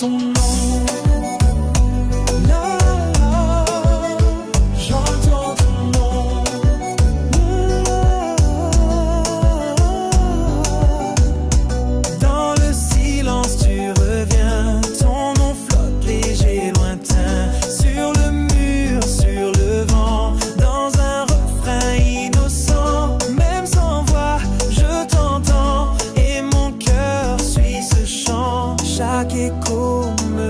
ton nom. Là, j'entends ton nom. Dans le silence tu reviens, ton nom flotte léger, lointain, sur le mur, sur le vent, dans un refrain innocent. Même sans voix, je t'entends et mon cœur suit ce chant. Chaque écho me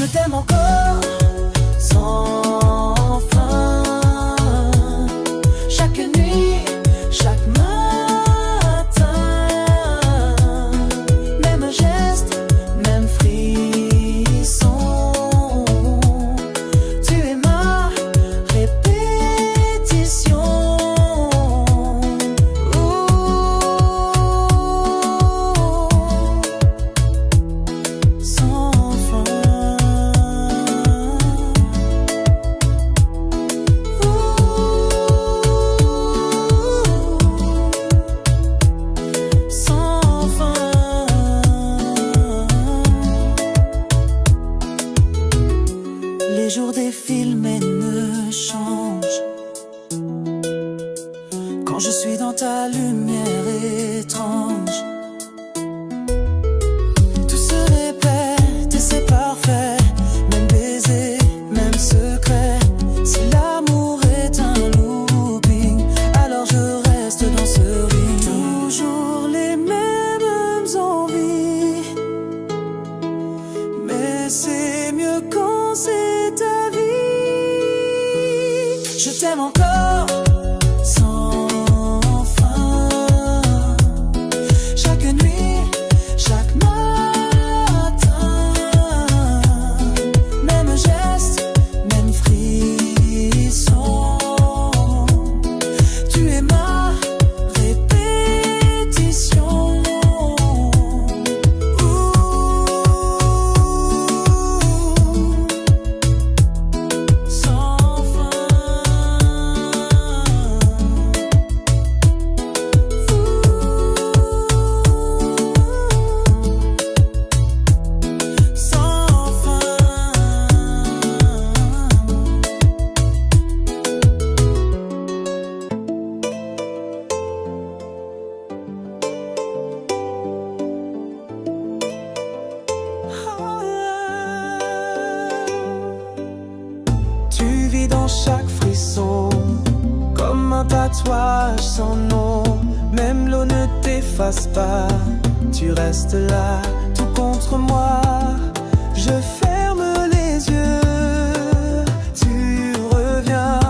Je t'aime encore sans fin. Chaque nuit, chaque matin, même geste, même frisson. Tu es ma répétition. Sans fin. Sans fin. Les jours défilent mais ne changent. Quand je suis dans ta lumière étrange, tout se répète et c'est parfait. Même baiser, même secret. Si l'amour est un looping, alors je reste dans ce ring. Toujours les mêmes envies, mais c'est mieux quand c'est ta vie. Je t'aime encore sans fin. Chaque nuit, chaque matin, même geste, même frisson. Tu es ma répétition. Sans fin. Sans fin. Tu vis dans chaque frisson, comme un tatouage sans nom. Même l'eau ne t'efface pas, tu restes là, tout contre moi. Je ferme les yeux, tu reviens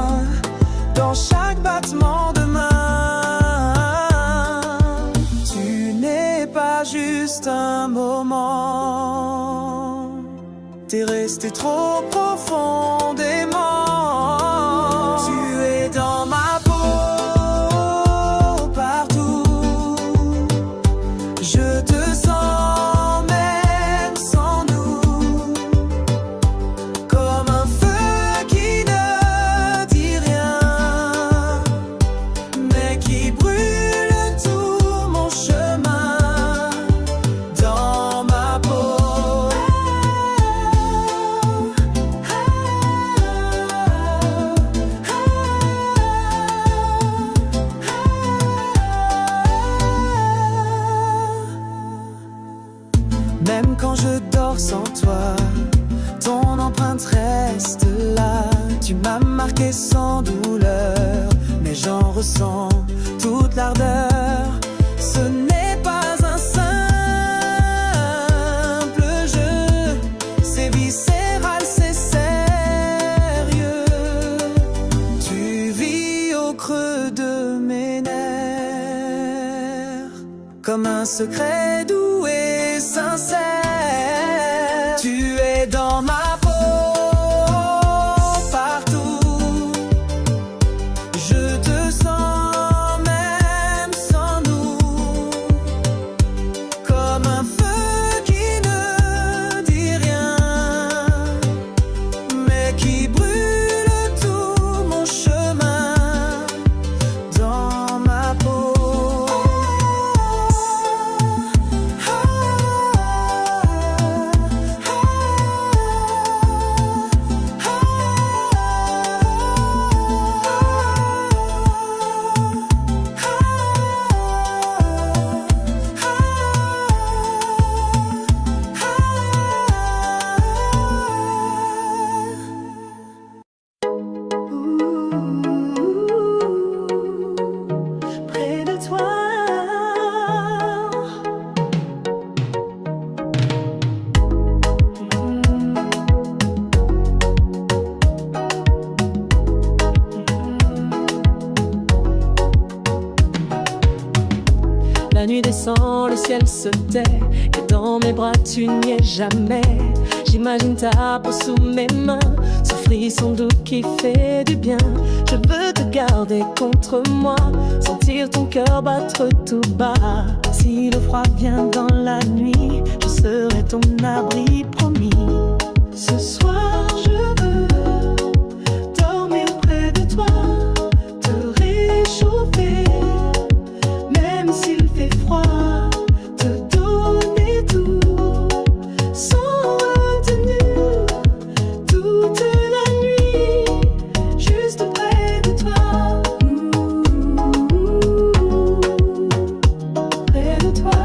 dans chaque battement de main. Tu n'es pas juste un moment, t'es resté trop profondément. Tu es dans ma peau, partout. Je te sens même sans nous, comme un feu qui ne dit rien, mais qui brûle tout mon chemin. Dans ma peau. Même quand je dors sans toi, ton empreinte reste là. Tu m'as marqué sans douleur, mais j'en ressens toute l'ardeur. Ce n'est pas un simple jeu, c'est viscéral, c'est sérieux. Tu vis au creux de mes nerfs, comme un secret doux et sincère. Tu es dans ma peau, partout. Je te sens même sans nous, comme un feu qui ne dit rien, mais qui brûle tout mon chemin. Dans ma peau. sens, le ciel se tait, et dans mes bras tu n'y es jamais. J'imagine ta peau sous mes mains, ce frisson doux qui fait du bien. Je veux te garder contre moi, sentir ton cœur battre tout bas. Si le froid vient dans la nuit, je serai ton abri promis. Ce soir je veux dormir près de toi, te réchauffer, même s'il fait froid, te donner tout, sans retenue, toute la nuit, juste près de toi, près de toi.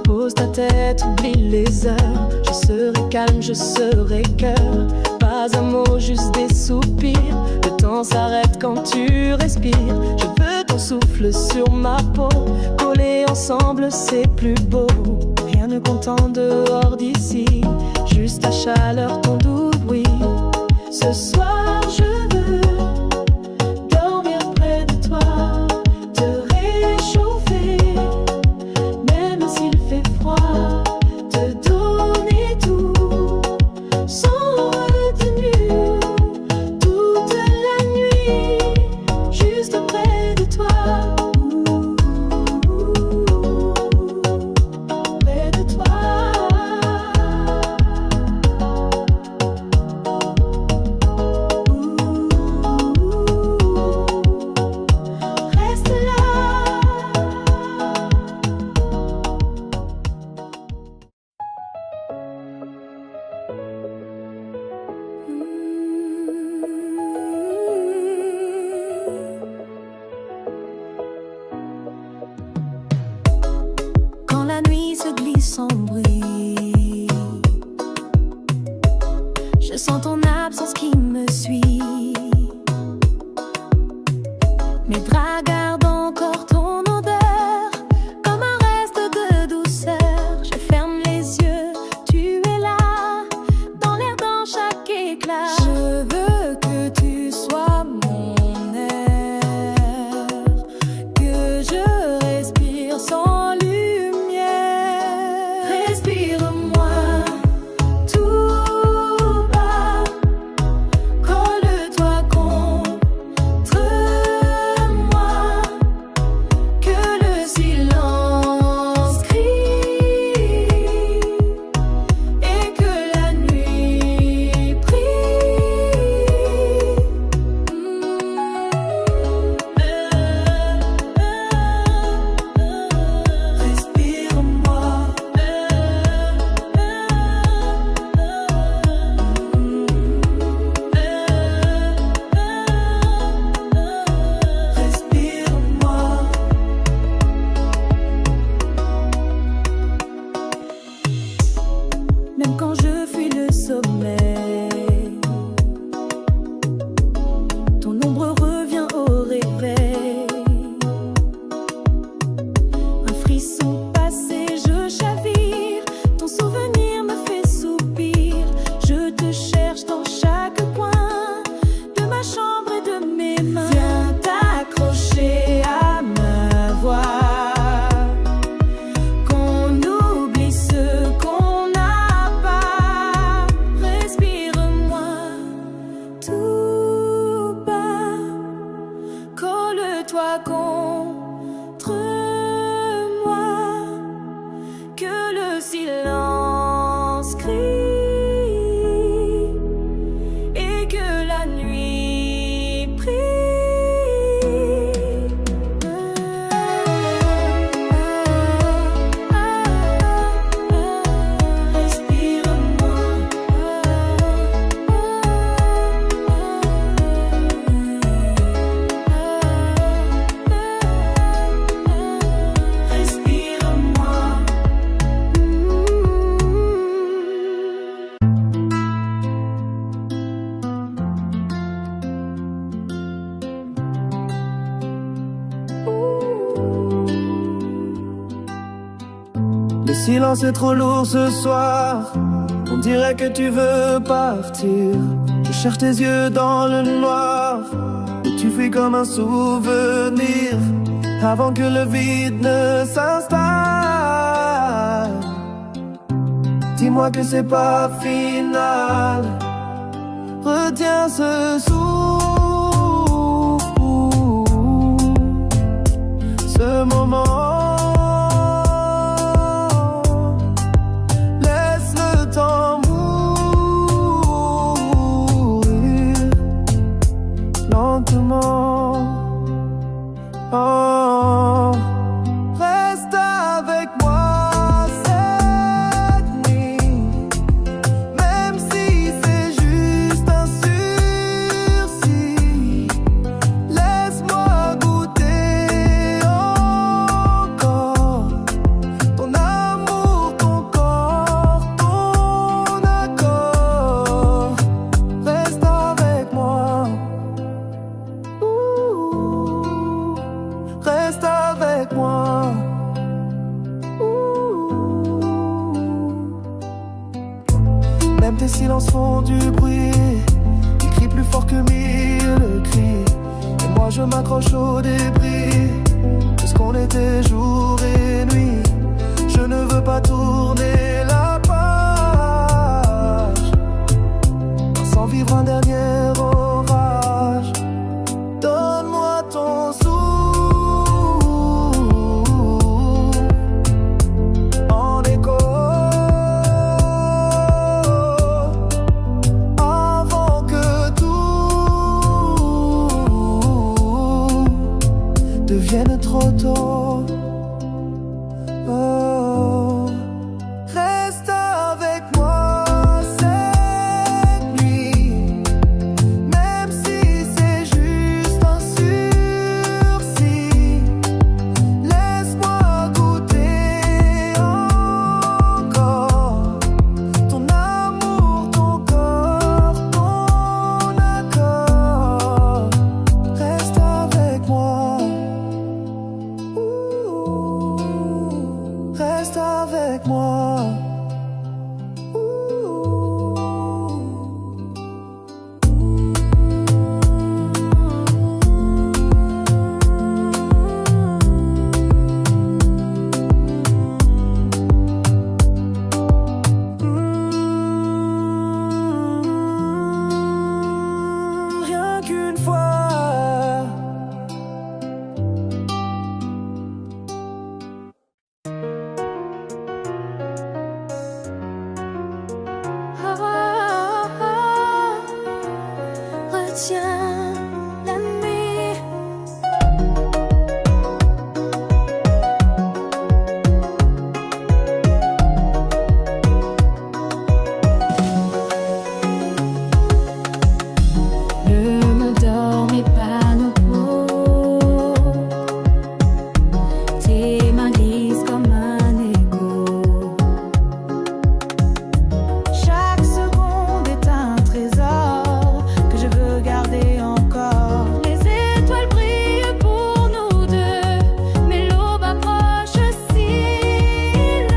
Pose ta tête, oublie les heures, je serai calme, je serai cœur. Pas un mot, juste des soupirs. Le temps s'arrête quand tu respires. Je veux ton souffle sur ma peau. Collés ensemble, c'est plus beau. Rien ne compte en dehors d'ici, juste ta chaleur, ton doux bruit. Ce soir, je veux dormir près de toi, te réchauffer, même s'il fait froid, te donner tout, sans retenue, toute la nuit, juste près de toi, près de toi. Reste là. Quand la nuit se glisse sans bruit, je sens ton absence qui me suit. Mes draps gardent encore ton odeur, comme un reste de douceur. Je ferme les yeux, tu es là, dans l'air, dans chaque éclat. Je veux que tu sois mon air, que je respire sans lumière. Respire-moi tout bas, colle-toi contre moi, que le silence crie et que la nuit prie. Respire-moi. Respire-moi. Même quand je fuis le sommeil, ton ombre revient au réveil. Un frisson passé, je chavire, ton souvenir me fait soupir. Je te cherche dans chaque coin de ma chambre et de mes mains. Viens t'accrocher à ma voix, qu'on oublie ce qu'on n'a pas. Respire-moi tout bas, colle-toi contre moi, que le silence crie et que la nuit prie. Respire-moi. Respire-moi. Le silence est trop lourd ce soir, on dirait que tu veux partir. Je cherche tes yeux dans le noir, Tu fuis comme un souvenir avant que le vide ne s'installe. Dis-moi que c'est pas final. Retiens ce souffle, ce moment. Laisse le temps mourir lentement. Oh, reste avec moi cette nuit, même si c'est juste un sursis. Laisse-moi goûter encore ton amour, ton corps, ton accord. Reste avec moi. Reste avec moi. Même tes silences font du bruit. Tu cries plus fort que mille cris. Et moi je m'accroche au débris de ce qu'on était jour et nuit. Je ne veux pas tourner la page sans vivre un dernier orage. Donne-moi ton souffle en écho avant que tout devienne trop tôt. Oh, reste avec moi cette nuit, même si c'est juste un sursis. Laisse-moi goûter encore ton amour, ton corps, ton accord. Reste avec moi. Reste avec moi. Rien qu'une fois. Retiens la nuit. Ne me dormez pas nos peaux. Tes mains glissent comme un écho. Chaque seconde est un trésor que je veux garder encore. Les étoiles brillent pour nous deux, mais l'aube approche silencieux.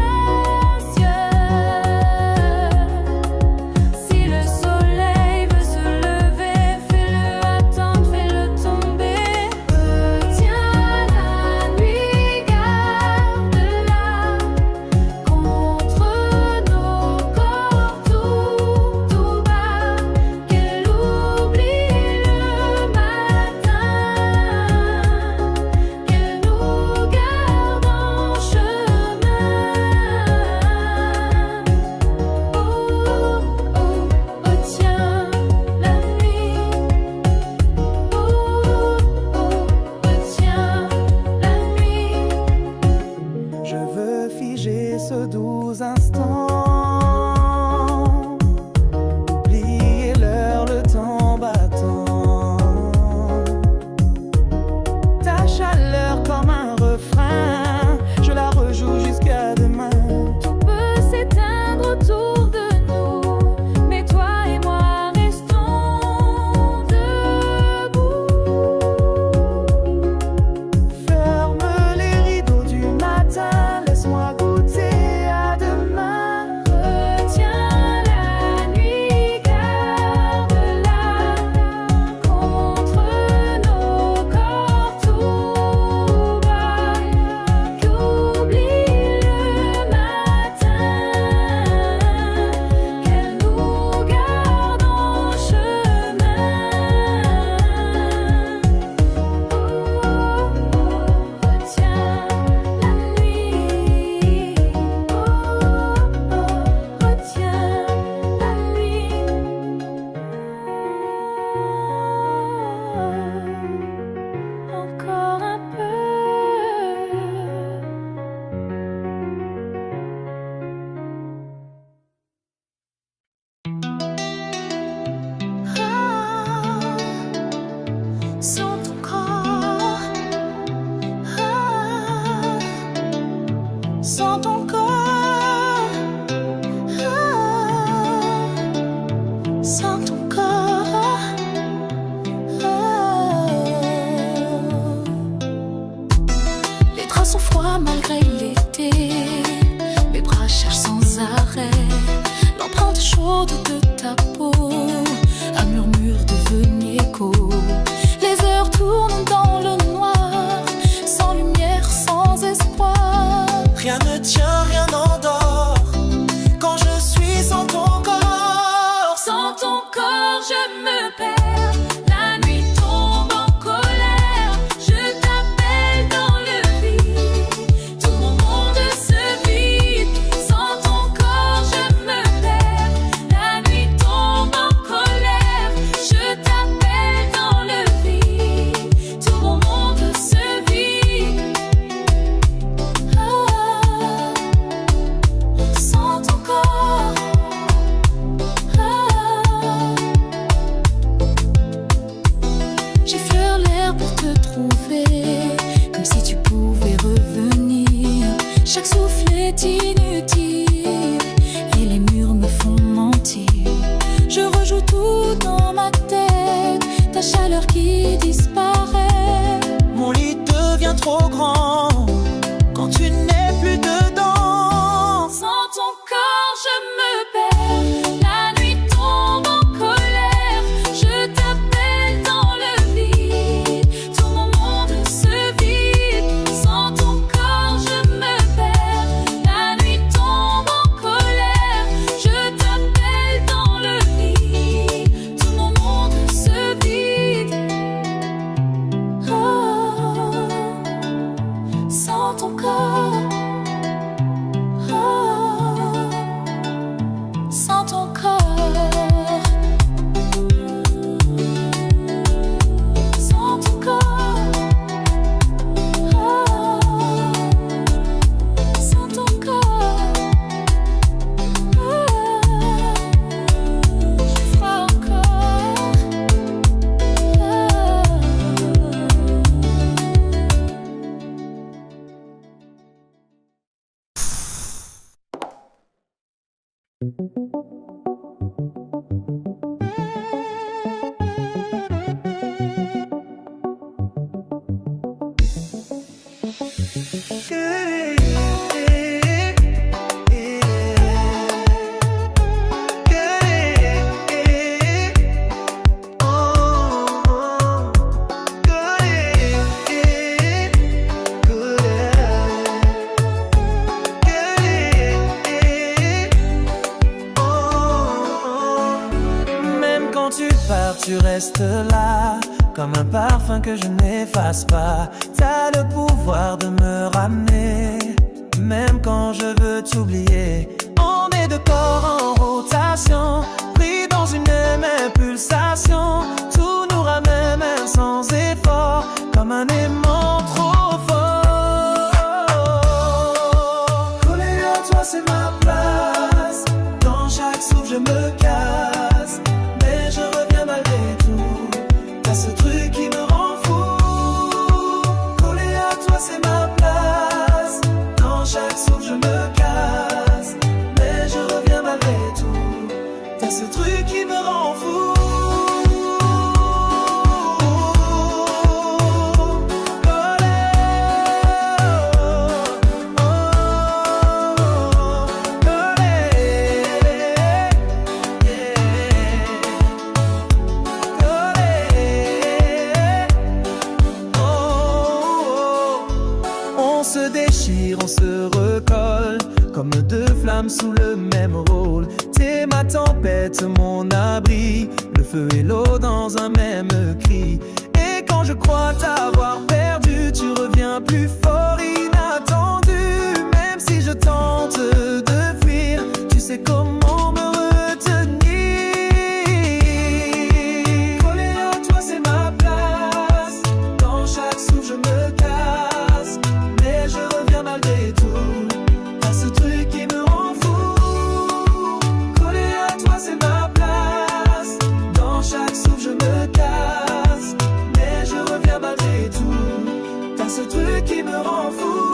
Si le soleil veut se lever, fais-le attendre, fais-le tomber. Retiens la nuit, garde-la contre nos corps tout bas. Qu'elle oublie le matin, qu'elle nous garde en chemin. Oh, retiens la nuit. Oh, retiens la nuit. Je veux figer ce doux instant, oublier l'heure, le temps battant. Ta chaleur comme un refrain, je la rejoue jusqu'à demain. Tout peut s'éteindre autour de nous, mais toi et moi restons debout. Ferme les rideaux du matin, laisse-moi goûter à demain. sans ton corps. Sans ton corps. Les draps sont froids malgré l'été. Mes bras cherchent sans arrêt l'empreinte chaude de ta peau. Un murmure devenu écho. Les heures tournent dans le noir, sans lumière, sans espoir. Rien ne tient, rien n'endort quand je suis sans ton corps. Sans ton corps, je me perds. La nuit tombe en colère. Je t'appelle dans le vide. Tout mon monde se vide. Sans ton corps, je me perds. La nuit tombe en colère. Je t'appelle dans le vide. Tout mon monde se vide. Sans ton corps. J'effleure l'air pour te trouver, comme si tu pouvais revenir. Chaque souffle est inutile et les murs me font mentir. Je rejoue tout dans ma tête, ta chaleur qui disparaît. Mon lit devient trop grand quand tu n'es plus dedans. Sans ton corps, je me perds. La nuit tombe en colère. Je t'appelle dans le vide. Tout mon monde se vide. Sans ton corps, je me perds. La nuit tombe en colère. Je t'appelle dans le vide. Tout mon monde se vide. Oh, sans ton corps. Sans ton corps. Sans ton corps. Sans ton corps. Je ferai encore. Même quand tu pars, tu restes là, comme un parfum que je n'efface pas. T'as le pouvoir de me ramener, même quand je veux t'oublier. On est deux corps en rotation, pris dans une même impulsation. Tout nous ramène même sans effort, comme un aimant trop fort. Collé à toi, c'est ma place. Dans chaque souffle, je me casse, mais je reviens malgré tout. T'as ce truc qui me rend fou. Collé à toi, c'est ma place. Dans chaque souffle, je me casse, mais je reviens malgré tout. T'as ce truc qui me rend fou. On se déchire, on se recolle, comme deux flammes sous le même rôle. T'es ma tempête, mon abri, le feu et l'eau dans un même cri. Et quand je crois t'avoir perdu, tu reviens plus fort, inattendu. Même si je tente de fuir, tu sais comment me retenir. Collé à toi, c'est ma place. Dans chaque souffle, je me casse, mais je reviens malgré tout. T'as ce truc qui me rend fou. Collé à toi, c'est ma place. Dans chaque souffle, je me casse, mais je reviens malgré tout. T'as ce truc qui me rend fou.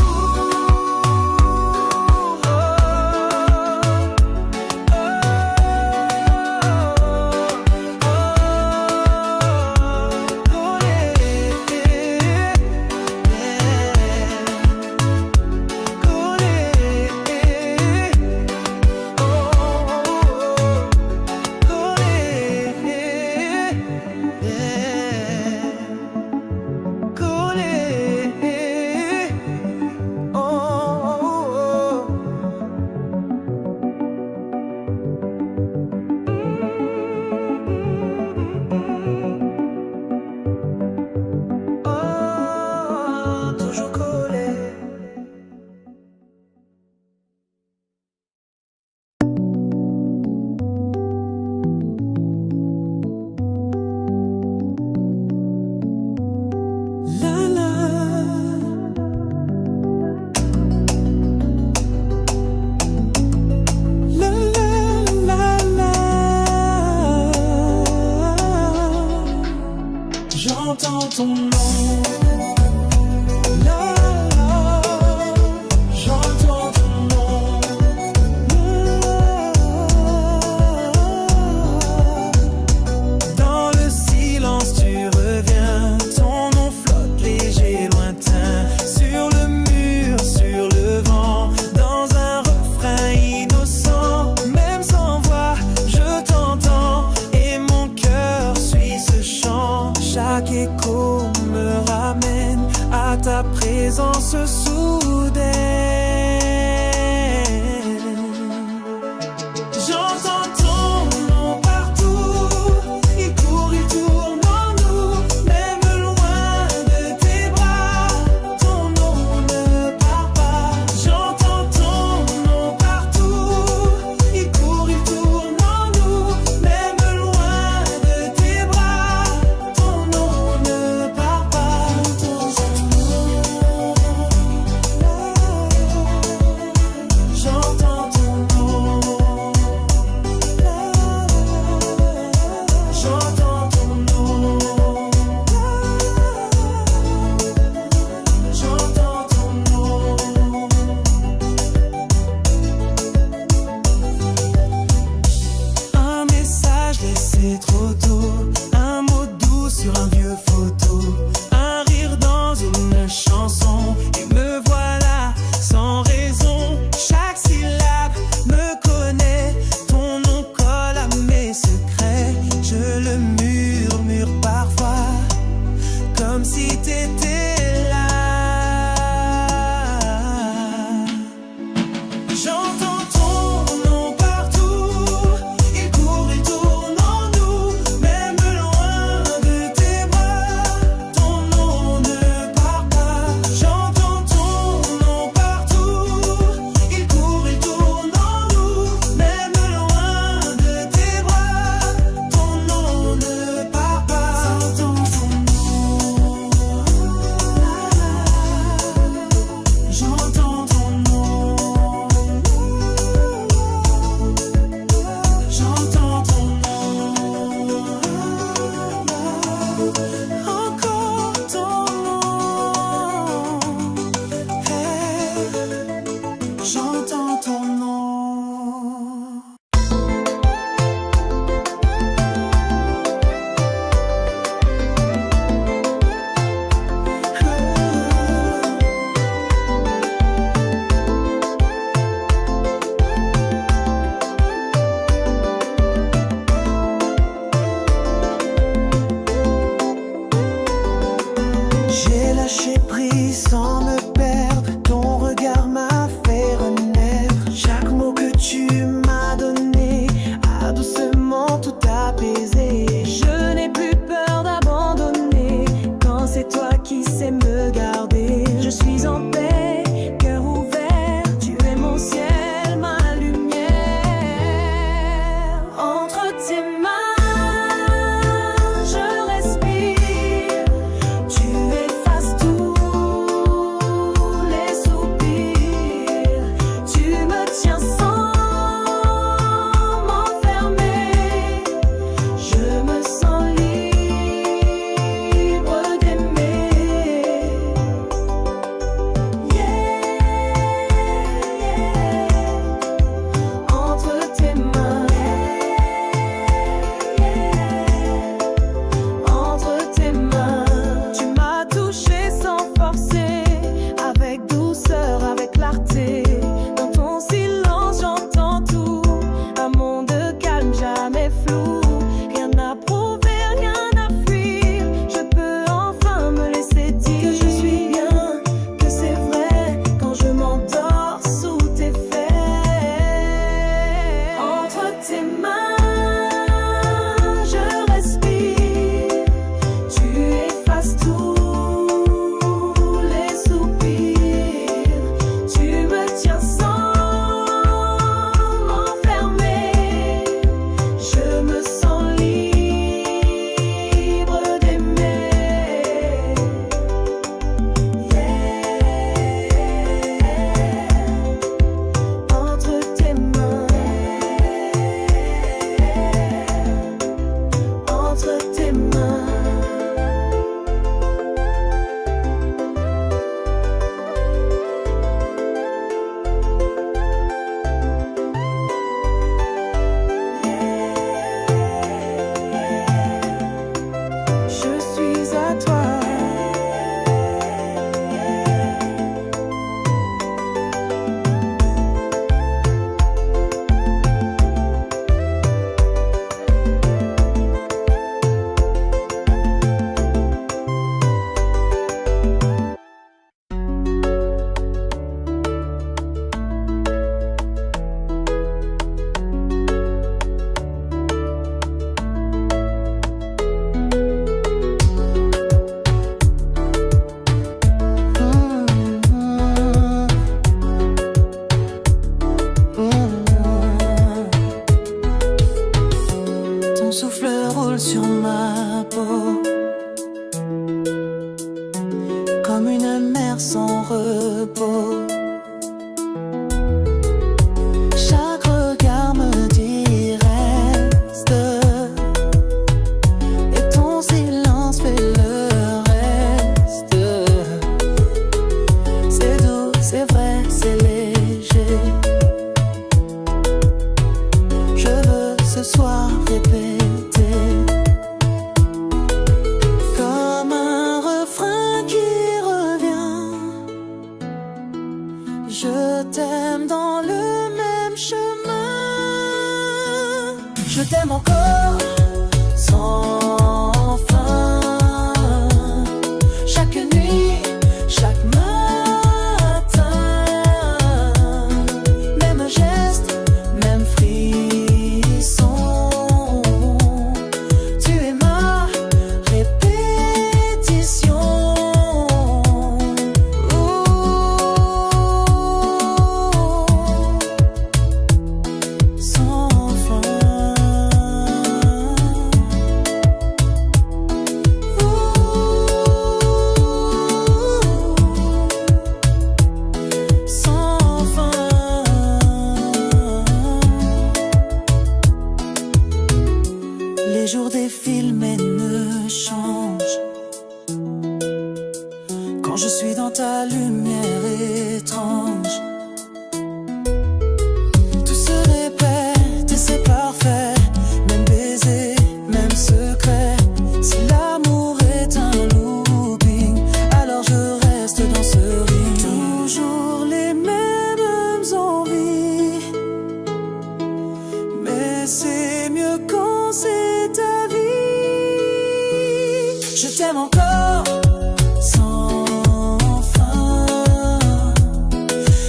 ton nom. La, la, j'entends ton nom. Dans le silence tu reviens, ton nom flotte léger, lointain, sur le mur, sur le vent, dans un refrain innocent. Même sans voix, je t'entends et mon cœur suit ce chant. Chaque écho me ramène à ta présence soudaine. J'entends ton nom partout, il court, il tourne en nous, même loin de tes bras, ton nom ne part pas. J'entends ton nom partout, il court, il tourne en nous, même loin de tes bras, ton nom ne part pas. J'entends ton nom. J'entends ton nom. J'entends ton nom. Un message laissé trop tôt, un mot doux sur un vieux photo, un rire dans une chanson, et me voilà sans raison. Chaque syllabe me connaît, ton nom colle à mes secrets. Je le murmure parfois, comme si t'étais là. J'entends ton nom partout, il court, il tourne en nous, même loin de tes bras, ton nom ne part pas. J'entends ton nom partout, il court, il tourne en nous, même loin de tes bras, ton nom ne part pas. J'entends ton nom. J'entends ton nom. J'entends ton nom. Encore ton nom. Hey, j'entends ton nom. J'ai lâché prise sans me perdre, ton regard m'a fait renaître. t'aime dans le même chemin. Je t'aime encore sans fin. Chaque nuit, chaque matin, même geste, même frisson. Tu es ma répétition. Sans fin. Sans fin. Les jours défilent mais ne changent. Quand je suis dans ta lumière étrange, tout se répète et c'est parfait. Même baiser, même secret. Si l'amour est un looping, alors je reste dans ce ring. Toujours les mêmes envies, mais c'est mieux quand c'est ta vie. Je t'aime encore sans fin.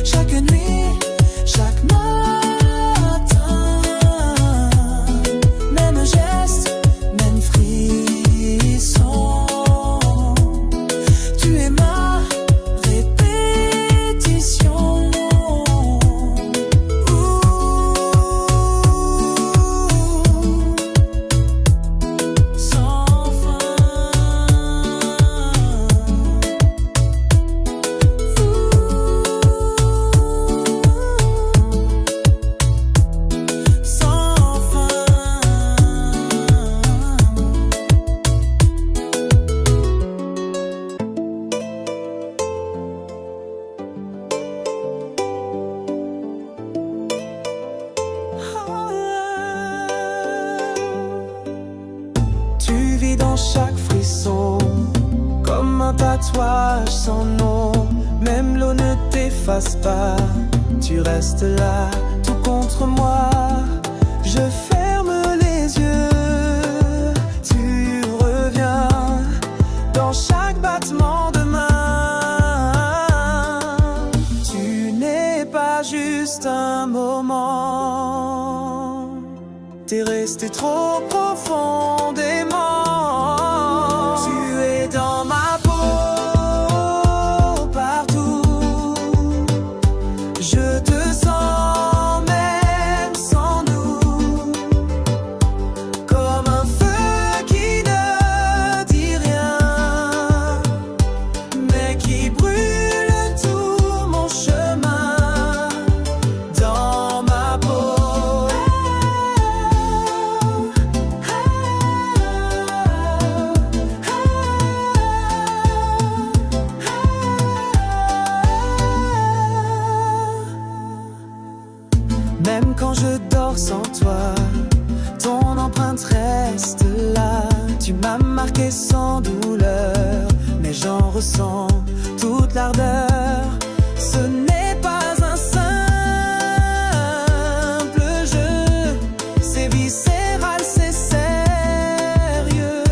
Chaque nuit, chaque matin, même geste, même frisson. Tu es ma répétition. Sans fin. Sans fin. Tu vis dans chaque frisson, comme un tatouage sans nom. Même l'eau ne t'efface pas, tu restes là, tout contre moi. Je ferme les yeux, tu reviens dans chaque battement de main. Tu n'es pas juste un moment, t'es resté trop profondément. Tu es dans ma peau, partout. Je te sens même sans nous, comme un feu qui ne dit rien, mais qui brûle tout mon chemin. Dans ma peau. Même quand je dors sans toi, ton empreinte reste là. Tu m'as marqué sans douleur, mais j'en ressens toute l'ardeur. Ce n'est pas un simple jeu, c'est viscéral, c'est sérieux.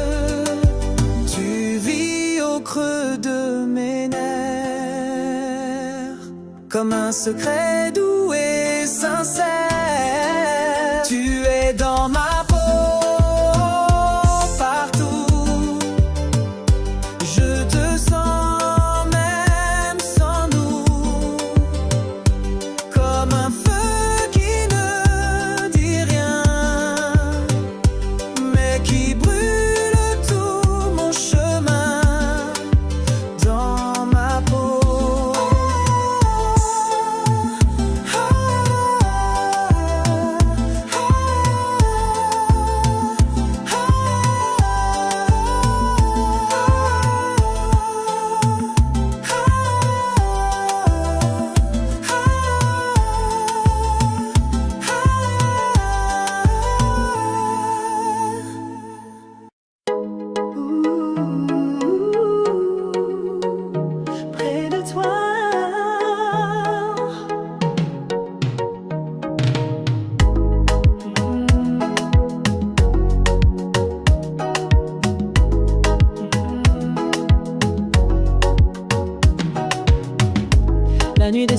Tu vis au creux de mes nerfs, comme un secret doux et sincère. Tu es dans ma peau, partout. Je te sens même sans nous, comme un feu qui ne dit rien, mais qui brûle tout mon chemin. Dans ma peau.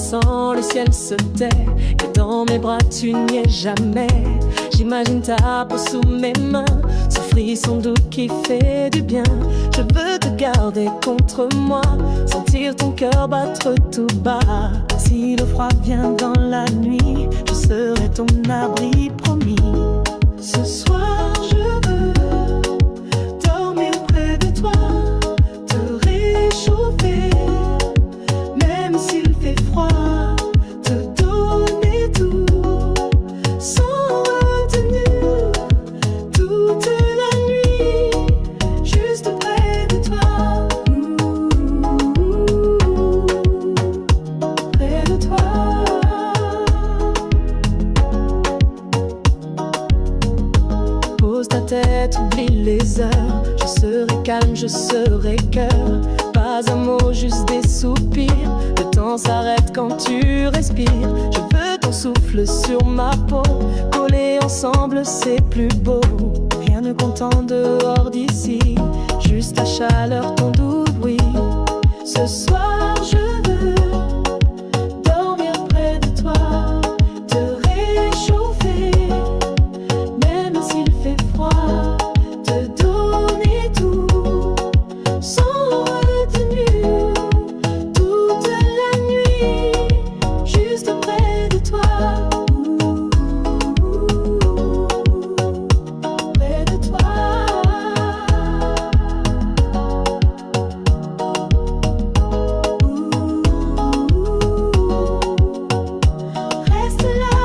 sans le ciel se tait, et dans mes bras tu n'y es jamais. J'imagine ta peau sous mes mains, ce frisson doux qui fait du bien. Je veux te garder contre moi, sentir ton cœur battre tout bas. Si le froid vient dans la nuit, je serai ton abri promis. Ce soir je veux dormir près de toi, te réchauffer, même s'il fait froid, te donner tout, sans retenue, toute la nuit, juste près de toi, près de toi. Pose ta tête, oublie les heures, je serai calme, je serai cœur. Pas un mot, juste des soupirs. Le temps s'arrête quand tu respires. Je veux ton souffle sur ma peau. Collés ensemble, c'est plus beau. Rien ne compte en dehors d'ici, juste ta chaleur, ton doux bruit. Ce soir, je veux dormir près de toi, te réchauffer, même s'il fait froid, te donner tout, sans retenue, toute la nuit, juste près de toi, près de toi. Reste là.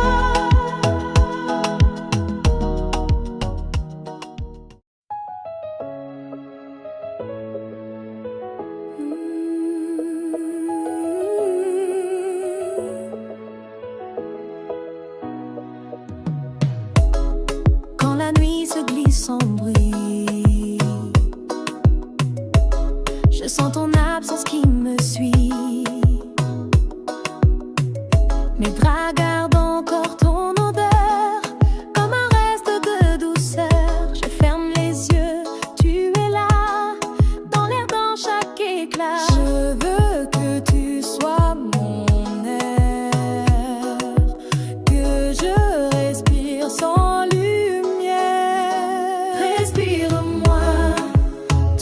Quand la nuit se glisse sans bruit, je sens ton absence qui me suit. Mes draps gardent encore ton odeur, comme un reste de douceur. Je ferme les yeux, tu es là, dans l'air, dans chaque éclat. Je veux que tu sois mon air, que je respire sans lumière. Respire-moi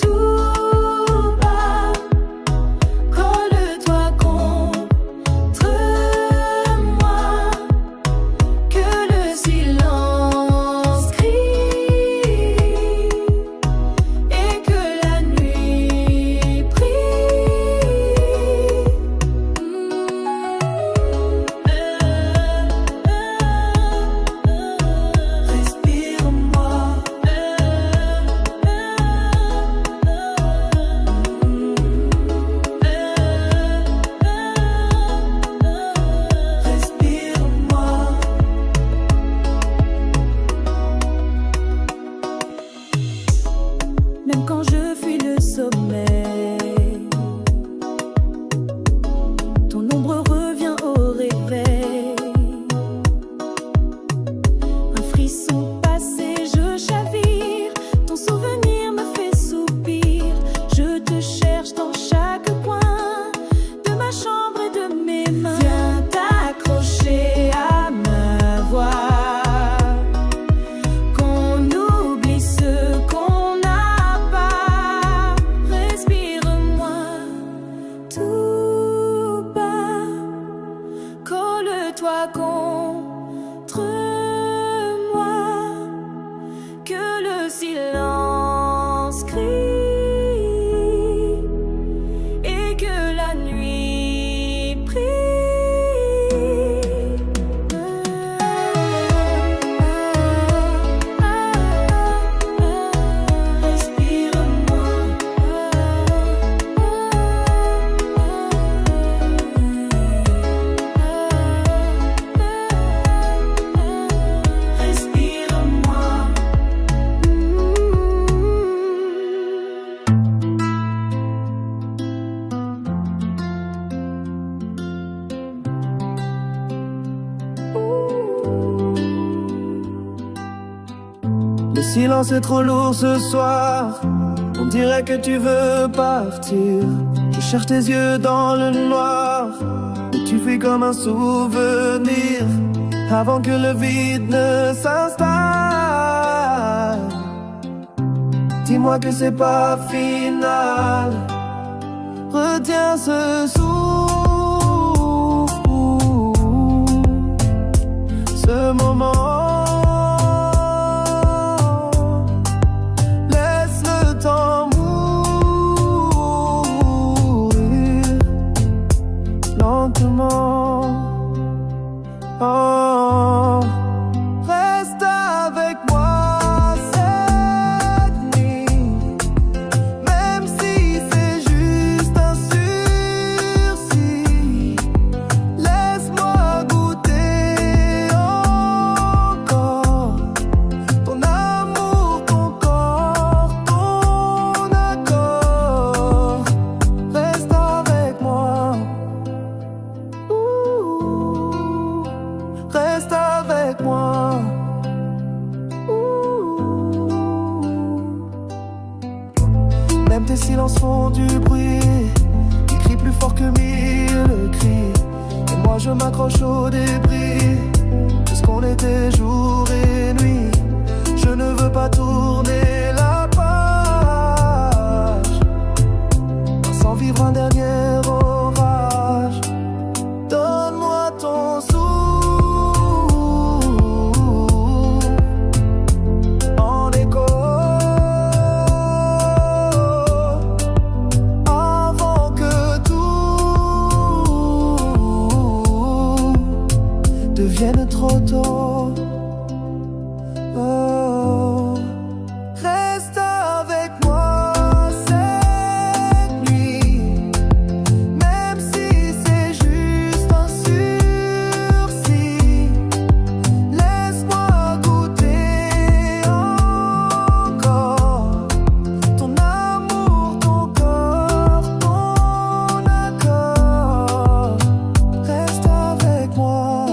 tout bas, colle-toi contre moi, que le silence crie et que la nuit prie. Respire-moi. Respire-moi. Même quand je fuis le sommeil, ton ombre revient au réveil. Un frisson passé, je chavire, ton souvenir me fait soupir. Je te cherche dans chaque coin de ma chambre et de mes mains. Viens t'accrocher à ma voix, qu'on oublie ce qu'on n'a pas. Respire-moi tout bas, colle-toi contre moi, que le silence crie et que la nuit prie. Respire-moi. Respire-moi. Le silence est trop lourd ce soir, on dirait que tu veux partir. Je cherche tes yeux dans le noir, mais Tu fuis comme un souvenir avant que le vide ne s'installe. Dis-moi que c'est pas final. Retiens ce souffle, ce moment. Laisse le temps mourir lentement. Oh, reste avec moi cette nuit, même si c'est juste un sursis. Laisse-moi goûter encore ton amour, ton corps, ton accord. Reste avec moi. Reste avec moi. Même tes silences font du bruit. Ils crient plus fort que mille cris. Et moi je m'accroche au débris de ce qu'on était jour et nuit. Je ne veux pas tourner la page sans vivre un dernier orage. Donne-moi ton souffle en écho avant que tout devienne trop tôt. Oh, reste avec moi cette nuit, même si c'est juste un sursis. Laisse-moi goûter encore ton amour, ton corps, ton accord. Reste avec moi.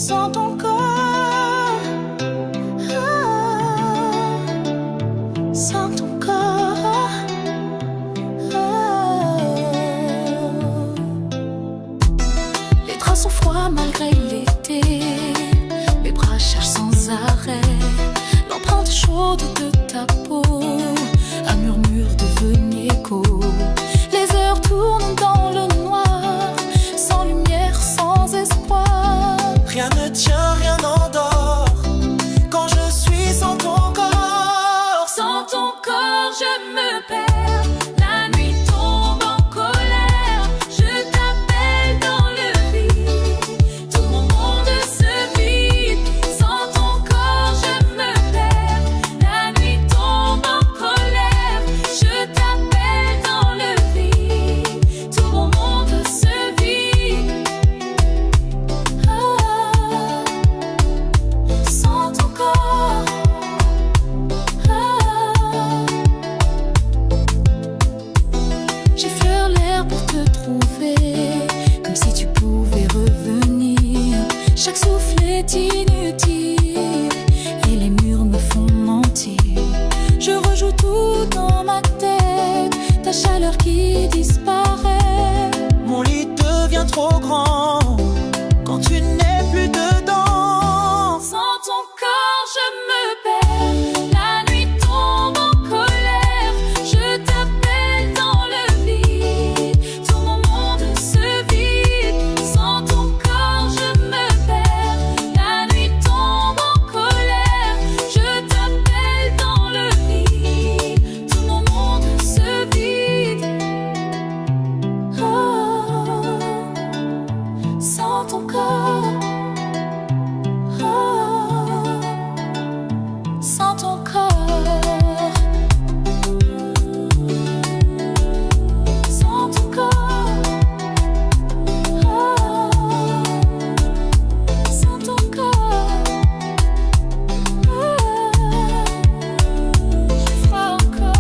sans ton corps. Sans ton corps. Les draps sont froids malgré l'été. Mes bras cherchent sans arrêt l'empreinte chaude de ta peau. Un murmure devenu écho. Les heures tournent dans le noir, sans lumière, sans espoir. Rien ne tient, rien n'endort quand je suis sans ton corps. Sans ton corps, je me perds. La nuit tombe en colère. Je t'appelle dans le vide. Tout mon monde se vide. Sans ton corps, je me perds. La nuit tombe en colère. Je t'appelle dans le vide. Tout mon monde se vide. Sans ton corps. J'effleure l'air pour te trouver, comme si tu pouvais revenir. Chaque souffle est inutile et les murs me font mentir. Je rejoue tout dans ma tête, ta chaleur qui disparaît. Mon lit devient trop grand quand tu n'es plus dedans. Sans ton corps, je me perds. La nuit tombe en colère. Je t'appelle dans le vide. Tout mon monde se vide. Sans ton corps, je me perds. La nuit tombe en colère. Je t'appelle dans le vide. Tout mon monde se vide. Oh, sans ton corps. Sans ton corps. Sans ton corps. Sans ton corps. J'ai froid encore.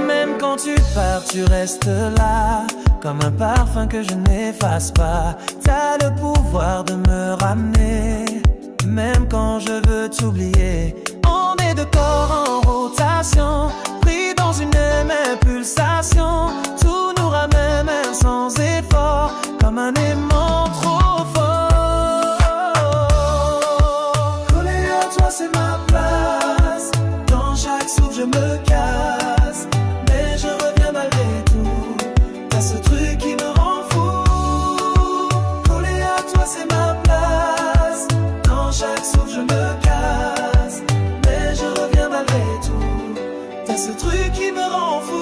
Même quand tu pars, tu restes là, comme un parfum que je n'efface pas. T'as le pouvoir de me ramener, même quand je veux t'oublier. On est deux corps en rotation, pris dans une même pulsation. Tout nous ramène même sans effort, comme un aimant trop fort. Collé à toi, c'est ma place. Dans chaque souffle, je me casse, mais je reviens malgré tout. T'as ce truc qui me rend fou. Collé à toi, c'est ma place. Dans chaque souffle, je me casse, mais je reviens malgré tout. T'as ce truc qui me rend fou.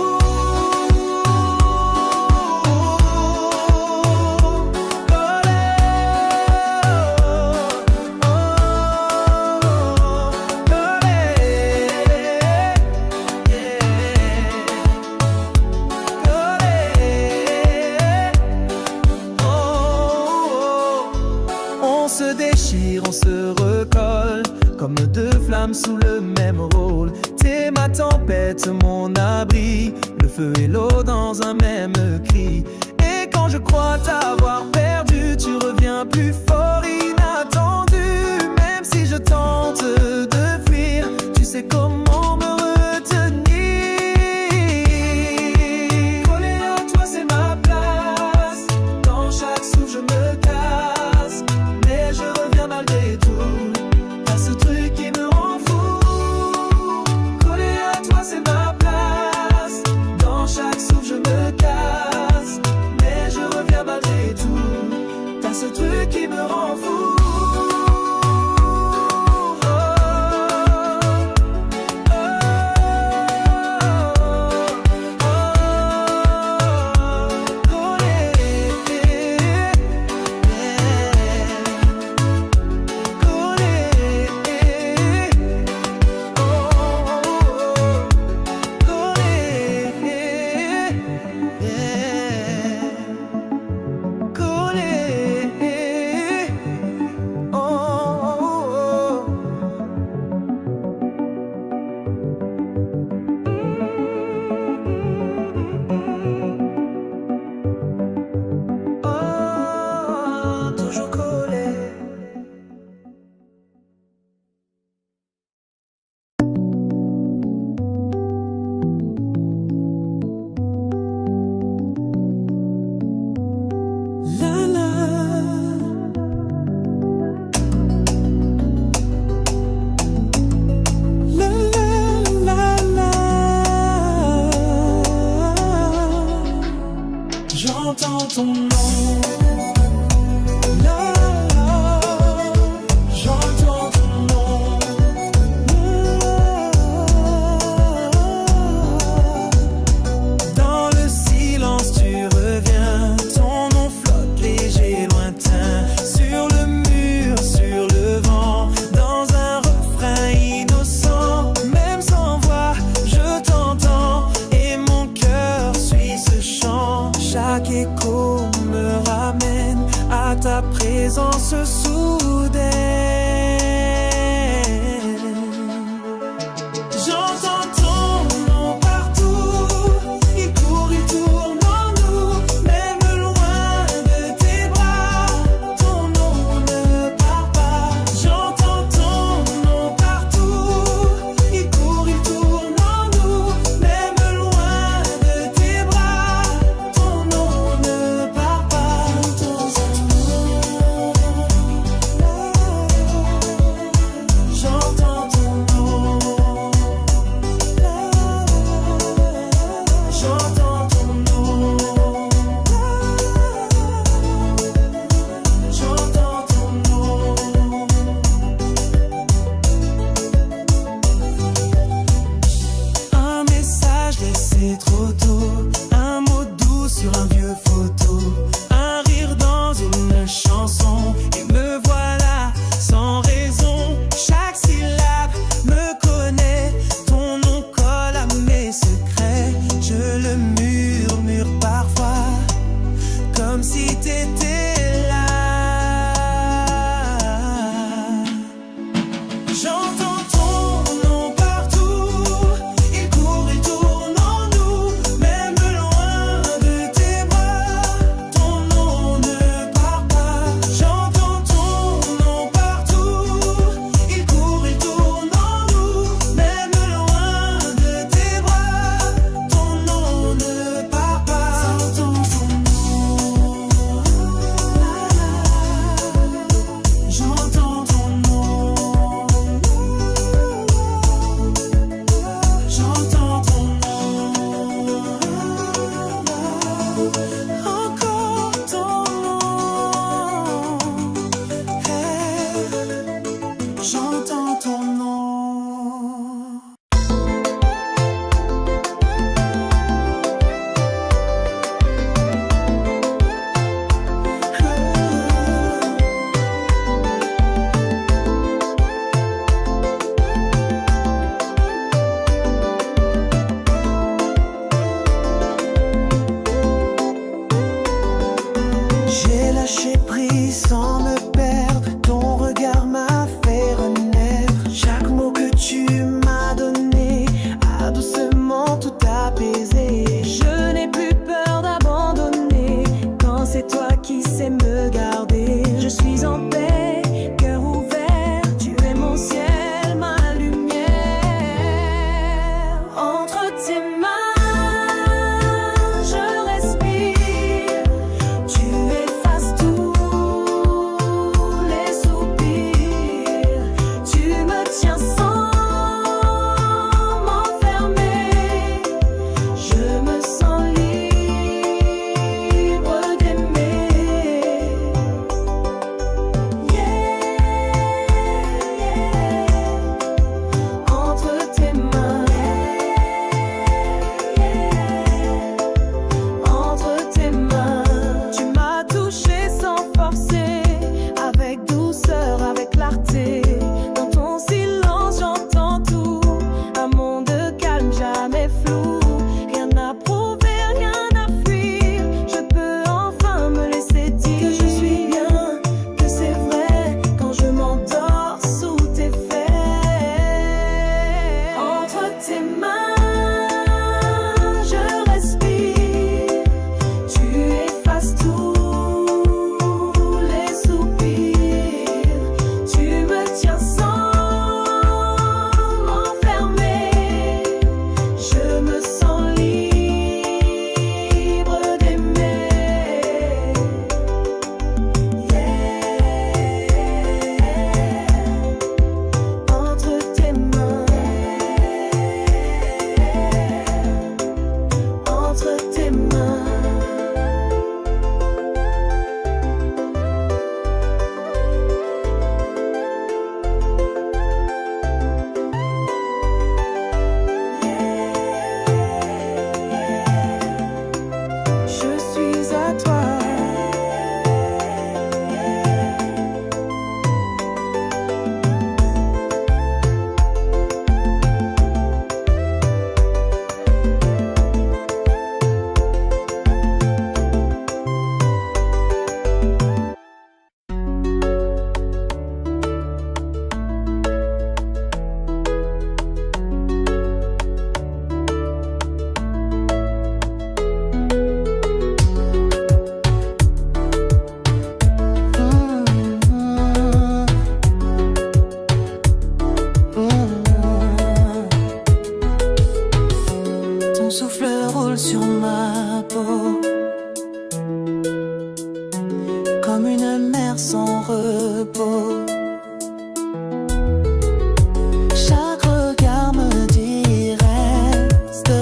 On se déchire, on se recolle, comme deux flammes sous le même rôle. T'es ma tempête, mon abri, le feu et l'eau dans un même cri. Et quand je crois t'avoir perdu, tu reviens plus fort, inattendu. Même si je tente de fuir, tu sais comment me retenir. Collé à toi, c'est ma place. Dans chaque souffle, je me casse, mais je reviens malgré tout. T'as ce truc qui me rend fou. Collé à toi, c'est ma place. Dans chaque souffle, je me casse, mais je reviens malgré tout. T'as ce truc qui me rend fou. ta présence soudaine. J'entends ton nom partout, il court, il tourne en nous, même loin de tes bras, ton nom ne part pas. J'entends ton nom partout, il court, il tourne en nous, même loin de tes bras, ton nom ne part pas. J'entends ton nom, j'entends ton nom, j'entends ton nom. Un message laissé trop tôt, un mot doux sur un vieux photo, un rire dans une chanson, et me voilà sans raison. Chaque syllabe me connaît, ton nom colle à mes secrets. Je le murmure parfois, comme si t'étais là. J'entends ton nom partout, il court, il tourne en nous, même loin de tes bras, ton nom ne part pas. J'entends ton nom partout, il court, il tourne en nous, même loin de tes bras, ton nom ne part pas. J'entends ton nom, j'entends ton nom, j'entends ton nom, encore ton nom, j'entends ton nom. J'ai lâché prise sans me perdre, ton regard m'a fait renaître. Chaque mot que tu m'as donné a doucement tout apaisé. Je n'ai plus peur d'abandonner quand c'est toi qui sais me garder. Je suis en paix, cœur ouvert, tu es mon ciel, ma lumière. Entre tes mains, je respire, tu effaces tout. sans repos. Chaque regard me dit reste,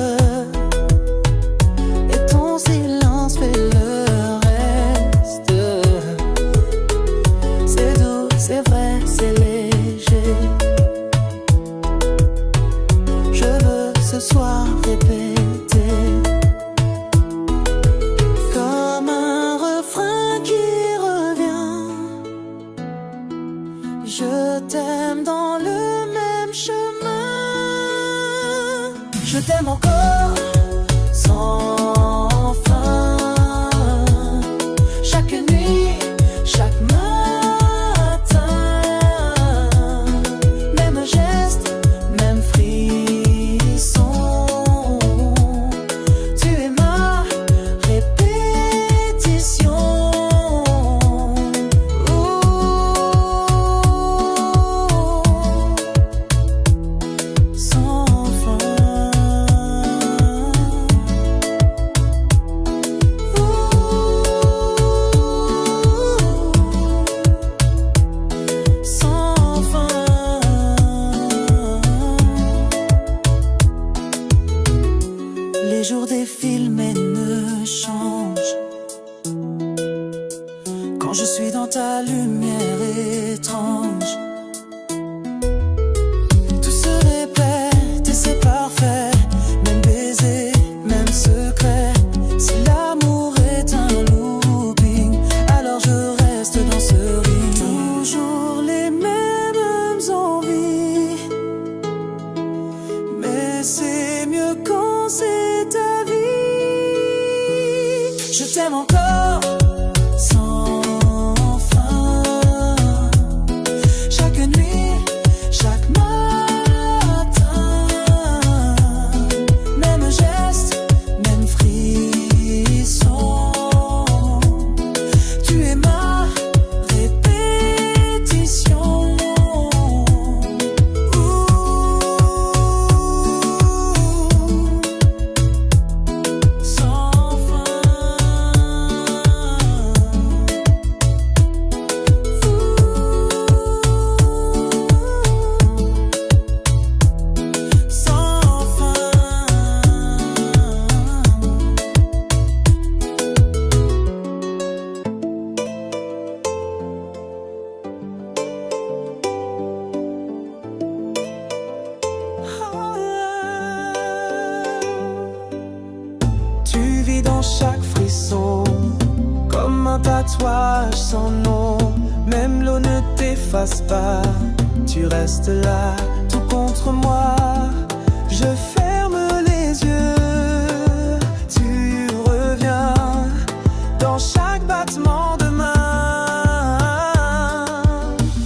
et ton silence fait le reste. C'est doux, c'est vrai, c'est léger. Je veux ce soir répéter comme un refrain qui revient. Je t'aime dans le même chemin. Je t'aime encore sans fin. Chaque nuit, chaque matin, même geste, même frisson. Tu es ma répétition. Sans fin. Sans fin. Les jours défilent mais ne changent. Quand je suis dans ta lumière étrange, tout se répète et c'est parfait. Même baiser, même secret. Si l'amour est un looping, alors je reste dans ce ring. Toujours les mêmes envies, mais c'est mieux quand c'est ta vie. Je t'aime encore sans fin. Chaque nuit, chaque matin, même geste, même frisson. Tu es ma répétition. Sans fin. Sans fin. Tu vis dans chaque frisson, comme un tatouage sans nom. Même l'eau ne t'efface pas, tu restes là, tout contre moi. Je ferme les yeux, tu reviens dans chaque battement de main.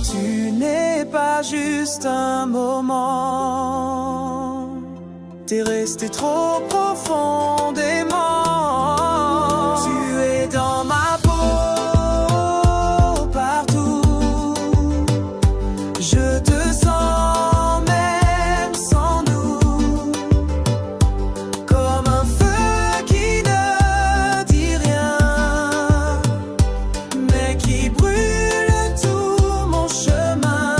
Tu n'es pas juste un moment, t'es resté trop profondément. Tu es dans ma peau, partout. Je te sens même sans nous, comme un feu qui ne dit rien, mais qui brûle tout mon chemin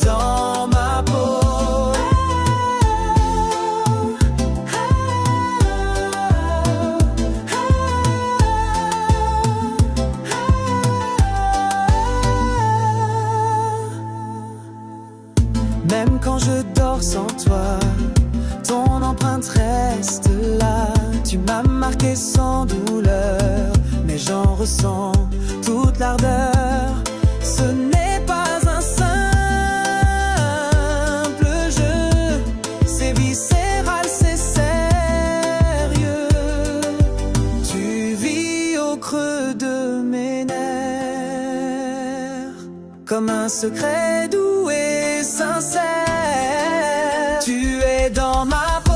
dans ma peau. Même quand je dors sans toi, ton empreinte reste là. Tu m'as marqué sans douleur, mais j'en ressens toute l'ardeur. Ce n'est pas un simple jeu, c'est viscéral, c'est sérieux. Tu vis au creux de mes nerfs, comme un secret doux et sincère. Tu es dans ma peau,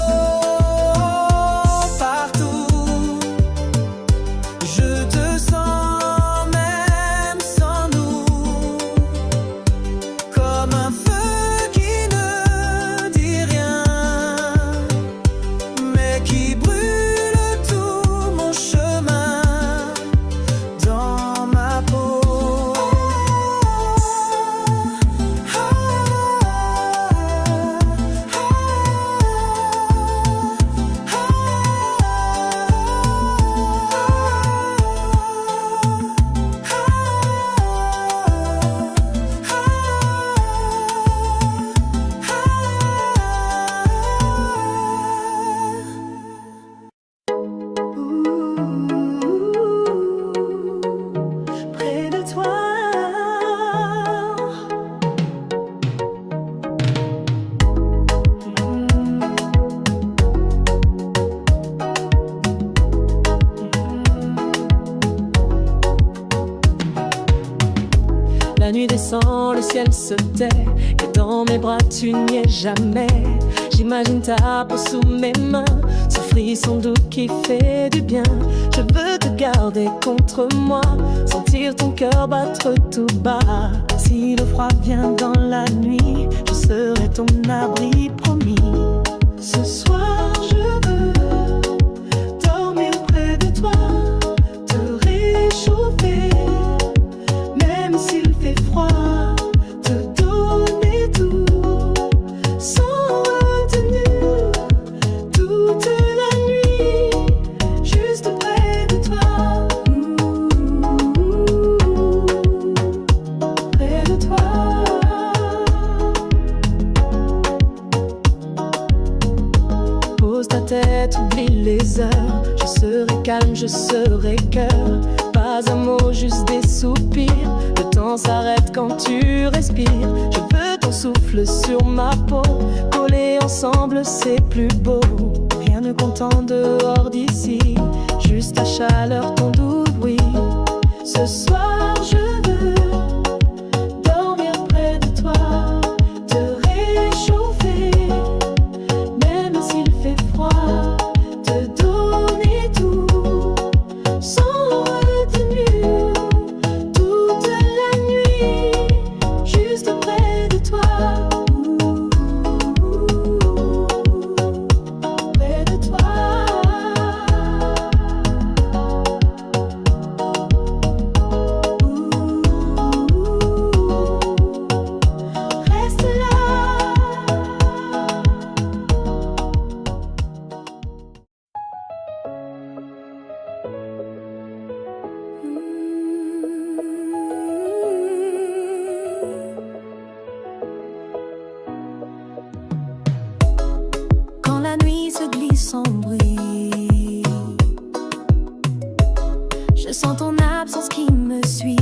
partout. Je te sens même sans nous, comme un feu qui ne dit rien, mais qui brûle tout mon chemin dans ma peau. La nuit descend, le ciel se tait, et dans mes bras tu n'y es jamais. J'imagine ta peau sous mes mains, ce frisson doux qui fait du bien. Je veux te garder contre moi, sentir ton cœur battre tout bas. Si le froid vient dans la nuit, je serai ton abri promis. Ce soir je veux dormir près de toi, te réchauffer, même s'il fait froid, te donner tout, sans retenue, toute la nuit, juste près de toi, près de toi. Pose ta tête, oublie les heures, je serai calme, je serai cœur. Pas un mot, juste des soupirs. Le temps s'arrête quand tu respires. Je veux ton souffle sur ma peau. Collés ensemble, c'est plus beau. Rien ne compte en dehors d'ici, juste ta chaleur, ton doux bruit. Ce soir, je veux dormir près de toi, te réchauffer, même s'il fait froid, te donner tout, sans retenue, toute la nuit, juste près de toi, près de toi. Reste là. Quand la nuit se glisse sans bruit, je sens ton absence qui me suit.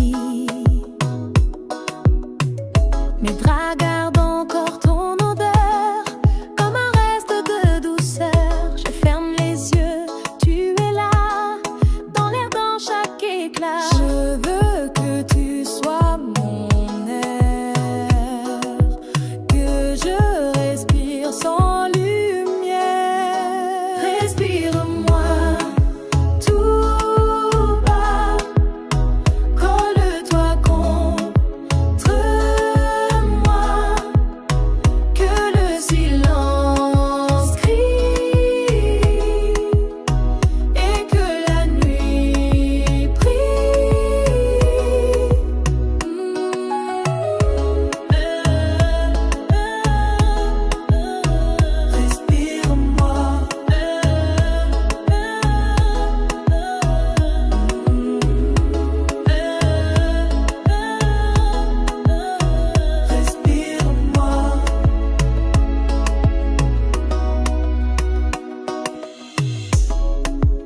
Mes draps gardent encore ton odeur, comme un reste de douceur. Je ferme les yeux, tu es là, dans l'air, dans chaque éclat. Je veux que tu sois mon air, que je respire sans lumière. Respire-moi tout bas, colle-toi contre moi, que le silence crie et que la nuit prie. Respire-moi. Respire-moi.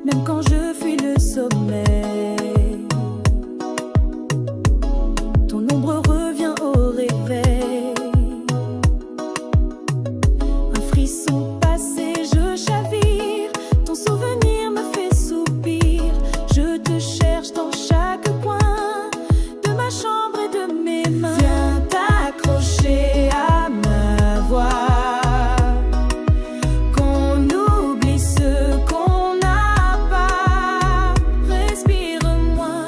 Même quand je fuis le sommeil, ton ombre revient au réveil. Un frisson passé, je chavire, ton souvenir me fait soupir. Je te cherche dans chaque coin de ma chambre et de mes mains. Viens t'accrocher à ma voix, qu'on oublie ce qu'on n'a pas. Respire-moi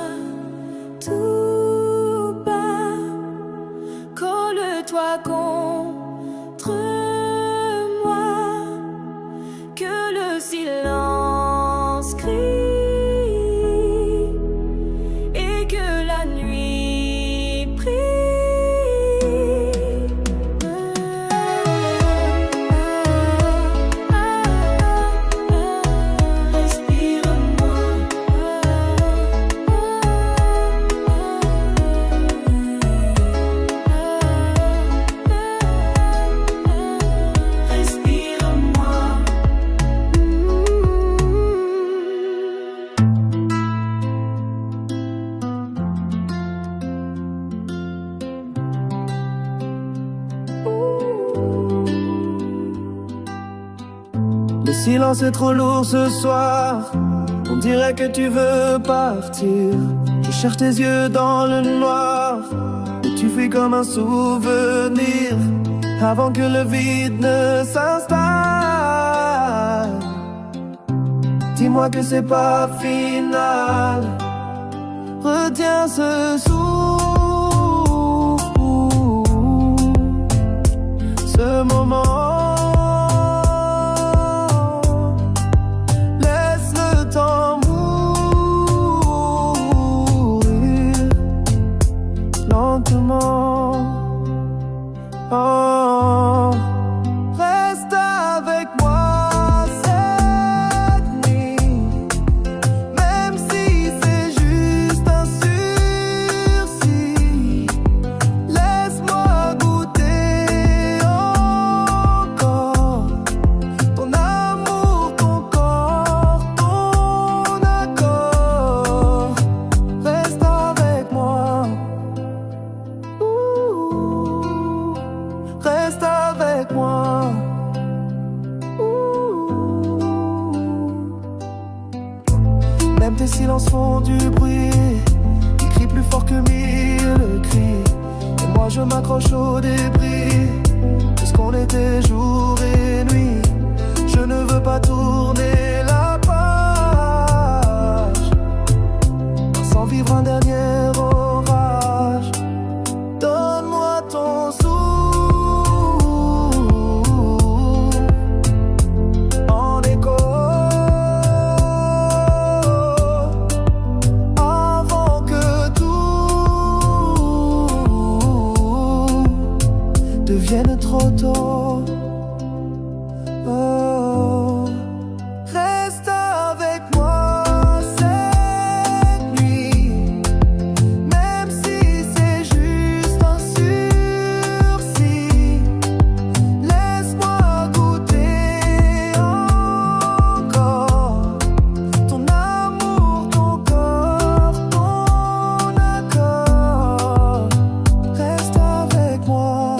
tout bas, colle-toi contre moi, que le silence crie et que la nuit prie. Respire-moi. Respire-moi. Le silence est trop lourd ce soir, on dirait que tu veux partir. Je cherche tes yeux dans le noir, et tu plus comme un souvenir avant que le vide ne s'installe. Dis-moi que c'est pas final. Retiens ce souffle, ce moment. Laisse le temps mourir lentement. Oh, reste avec moi cette nuit, même si c'est juste un sursis. Laisse-moi goûter encore ton amour, ton corps, ton accord. Reste avec moi. Reste avec moi. Même tes silences font du bruit. Ils crient plus fort que mille cris. Et moi je m'accroche au débris de ce qu'on était jour et nuit. Je ne veux pas tourner la page sans vivre un dernier orage. Donne-moi ton souffle en écho avant que tout devienne trop tôt. Oh, reste avec moi cette nuit, même si c'est juste un sursis. Laisse-moi goûter encore ton amour, ton corps, ton accord. Reste avec moi.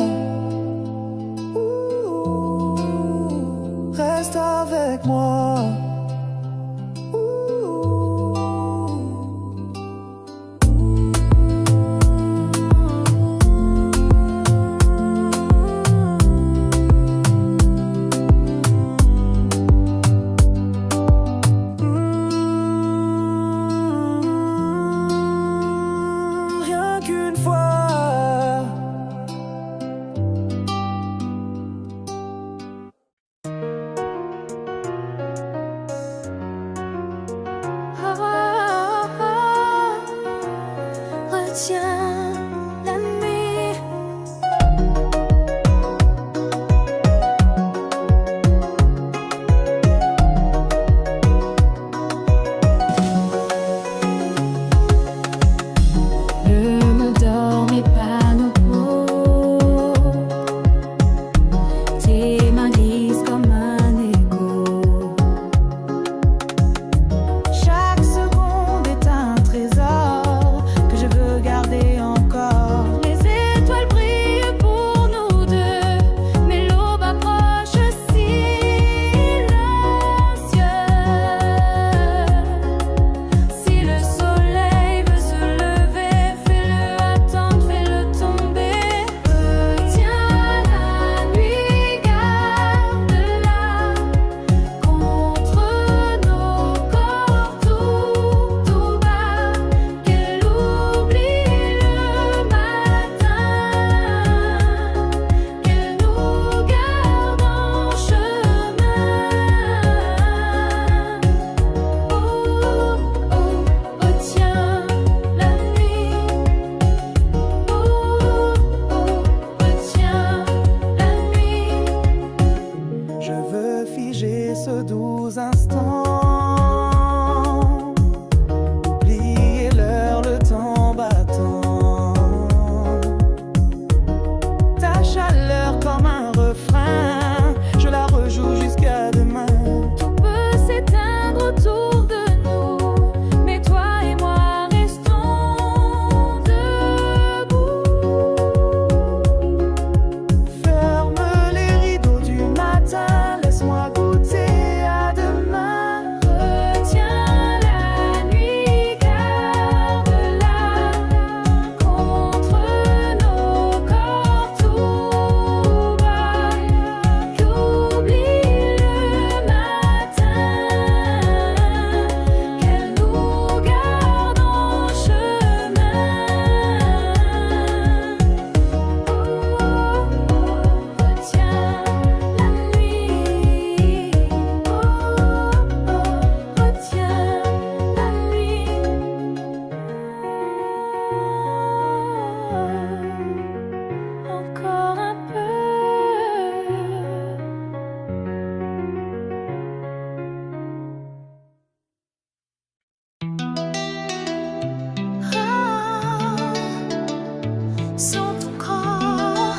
Sans ton corps,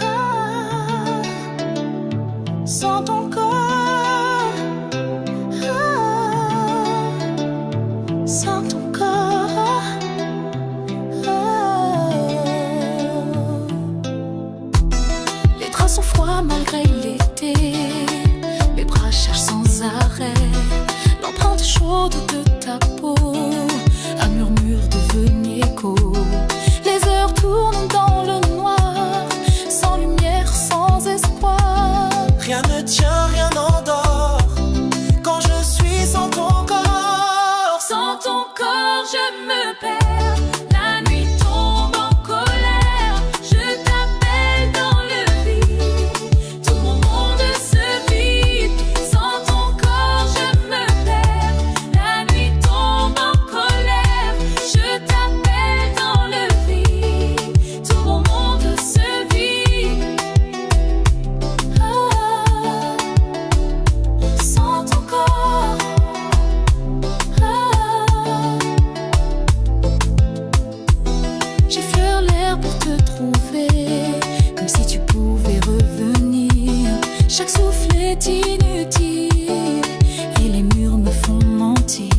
ah, sans ton corps, ah, sans ton corps, ah. Les draps sont froids malgré l'été, mes bras cherchent sans arrêt l'empreinte chaude de ta peau, un murmure devenu écho. Les heures tournent dans le noir, sans lumière, sans espoir. Rien ne tient, rien n'endort quand je suis sans ton corps. Sans ton corps, je me perds. La nuit tombe en colère. Je t'appelle dans le vide. Tout mon monde se vide. Sans ton corps, je me perds. La nuit tombe en colère. Je t'appelle dans le vide. Tout mon monde se vide. Ah, sans ton corps. J'effleure l'air pour te trouver, comme si tu pouvais revenir. Chaque souffle est inutile et les murs me font mentir.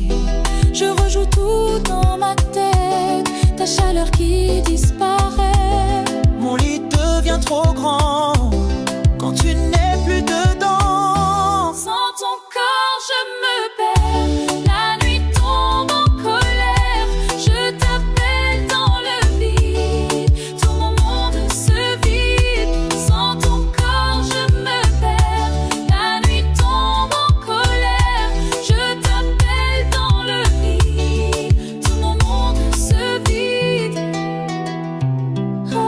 Je rejoue tout dans ma tête, ta chaleur qui disparaît. Mon lit devient trop grand quand tu n'es plus dedans. Sans ton corps, je me perds. La nuit tombe en colère. Je t'appelle dans le vide. Tout mon monde se vide. Sans ton corps, je me perds. La nuit tombe en colère. Je t'appelle dans le vide. Tout mon monde se vide. Oh,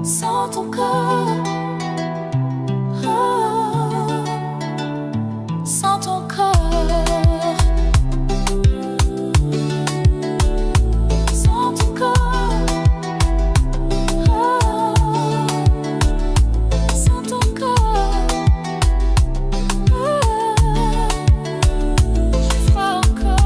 sans ton corps. Sans ton corps, sans ton corps, sans ton corps, j'ai froid encore.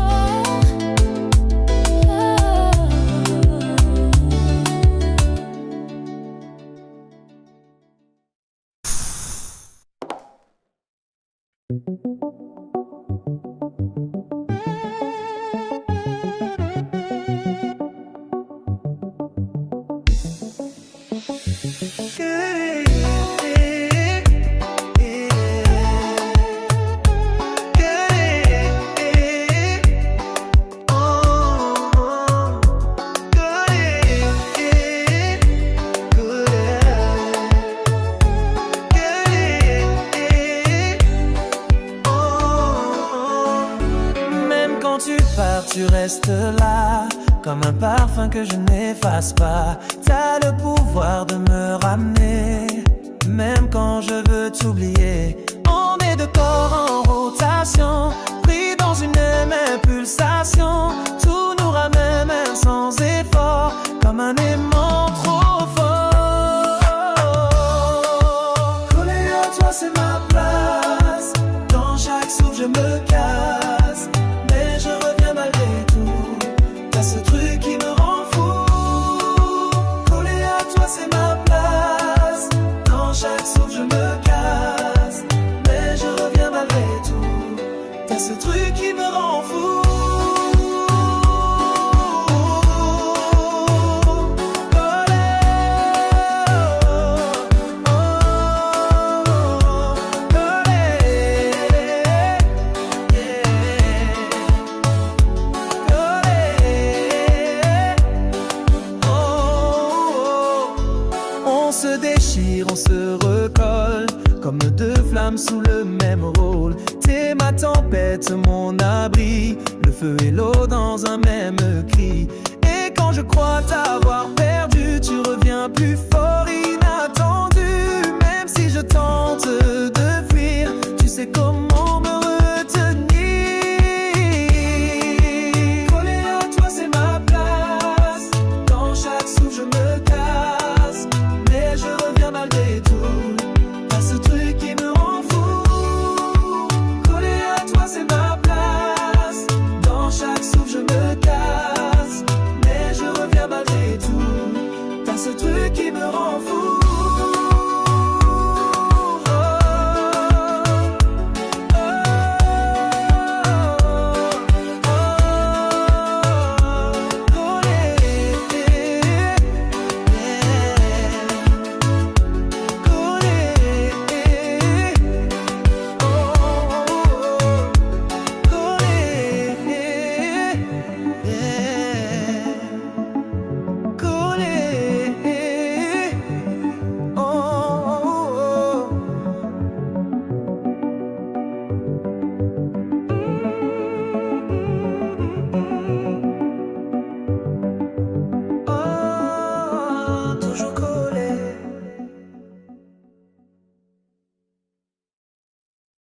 Même quand tu pars, tu restes là, comme un parfum que je n'efface pas. T'as le pouvoir de me ramener, même quand je veux t'oublier. On est deux corps en rotation, pris dans une même pulsation. Tout nous ramène même sans effort, comme un aimant trop fort. Collé à toi, c'est ma place. Dans chaque souffle, je me casse, mais je reviens malgré tout. T'as ce truc qui me rend fou. Collé à toi, c'est ma place. Dans chaque souffle, je me casse, mais je reviens malgré tout. T'as ce truc qui me rend fou. On se déchire, on se recolle, comme deux flammes sous le même rôle. T'es ma tempête, mon abri, le feu et l'eau dans un même cri. Et quand je crois t'avoir